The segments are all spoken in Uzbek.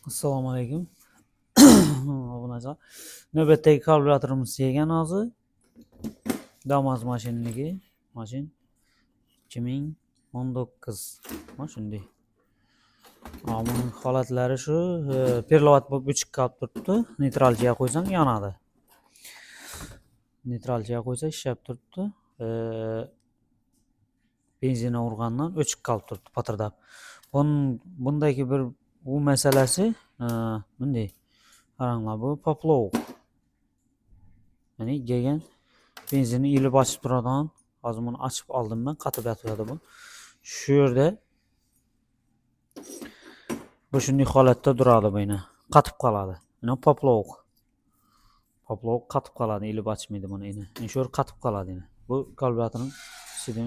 Assalomu alaykum. Obunajon. Navbatdagi kalkulyatorimiz yegan hozir. Damas mashinaniki. Mashin 2019. Mana shunday. Buning holatlari shu, perlovat bo'lib o'chib qolib turibdi. Neytralchiga qo'ysang yonadi. Neytralchiga qo'ysa ishlab turibdi. Benzin urgandan o'chib qolib turibdi patırdab. Bundagi bir bu masalasi bunday. Qaranglar, bu poplov. Ya'ni degan benzinni ilib ochib turadigan. Hozir buni ochib oldim men, qatib yotibdi bu. Shu yerda bu shunday holatda turadi bu yana. Qatib qoladi. Mana poplov. Poplov qatib qoladi, ilib ochmaydi buni yana. Shu yer qatib qoladi yana. Bu kalkulyatorning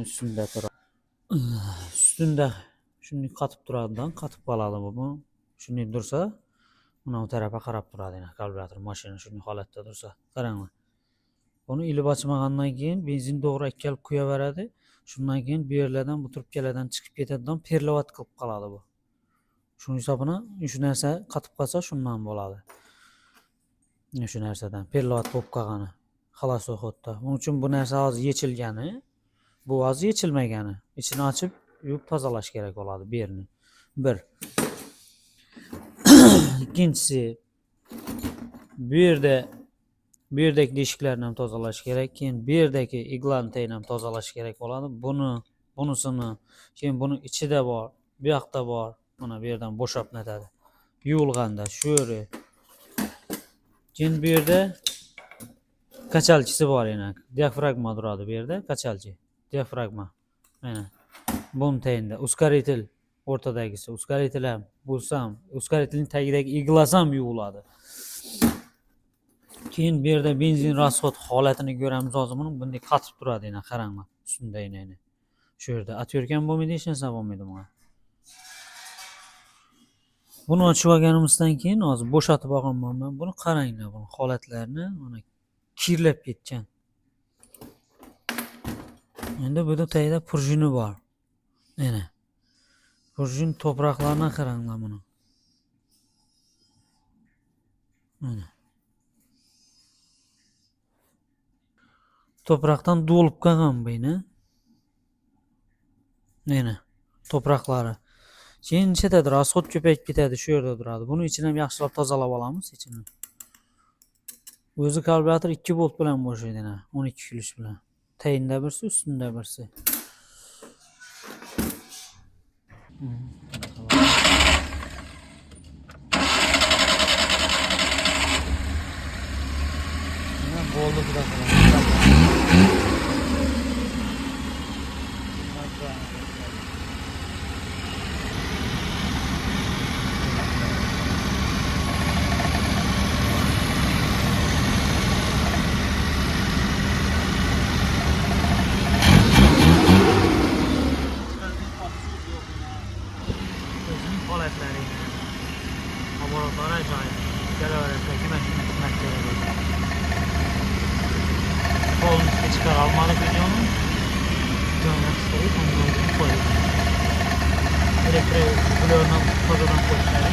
ustida turadi. Ustunda shunday qatib turadidan qatib qoladi bu. Shunday tursa, mana bu tarafga qarab turadi yana kalkulyator mashina shunday holatda tursa. Qaranglar. Buni ilib ochmagandan keyin benzin to'g'ri akkalib qo'yaveradi. Shundan keyin bu yerlardan bu turubkalardan chiqib ketadidan perlovat qilib qoladi bu. Shuning hisobidan shu narsa qatib qolsa shundan bo'ladi. Shu narsadan perlovat bo'lib qolgani. Xalos o'xotda. Buning uchun bu narsa hozir yechilgani, bu hozir yechilmagani. Ichini ochib, yuvib tozalash kerak bo'ladi bu yerni. 1. Ikkinchisi, bu yerdagi deshiklarni ham tozalash kerak. Keyin bu yerdagi iglantayni ham tozalash kerak bo'ladi. Bunisini, keyin buni ichida bor, bu yoqda bor. Mana bu yerdan bo'shab netadi. Yuvilganda shu yeri. Keyin bu yerda kachalchisi bor yana. Diafragma turadi bu yerda, kachalchi. Diafragma. Mana bum tayinda uskaritel o'rtadagisi. Uskaritel ham bo'lsam, uskaritelning tagidagi iglasi ham yuviladi. Keyin bu yerda benzin rasxod holatini ko'ramiz hozir buni bunday qatib turadi yana, qaranglar. Ustunda yana. Shu yerda atyorgan bo'lmaydi, hech narsa bo'lmaydi bunga. Buni ochib olganimizdan keyin hozir bo'shatib olganman men. Buni qaranglar, buni holatlarini mana kirlab ketgan. Endi bu yerda tagida prujini bor. Mana. Prujin to'proqlarni qaranglar buni. Mana. To'proqdan to'lib qolgan bu yana. Mana. To'proqlari. Keyin chetida rasxod ko'payib ketadi, shu yerda turadi. Buni ichini ham yaxshilab tozalab olamiz ichini. O'zi kalkulyator 2 volt bilan bo'shaydi yana, 12 kulush bilan. Tayinda birsi, ustunda birsi. Mana bo'ldi bunaqa. Holatları laboratuvara ajoyib. Galaverasdagi mashina xizmat kerak bo'ldi. Qo'lni chiqara olmadik videoni. Joylashtirib, uni qo'ydik. Elektrik blokini tozadan qo'yishadi,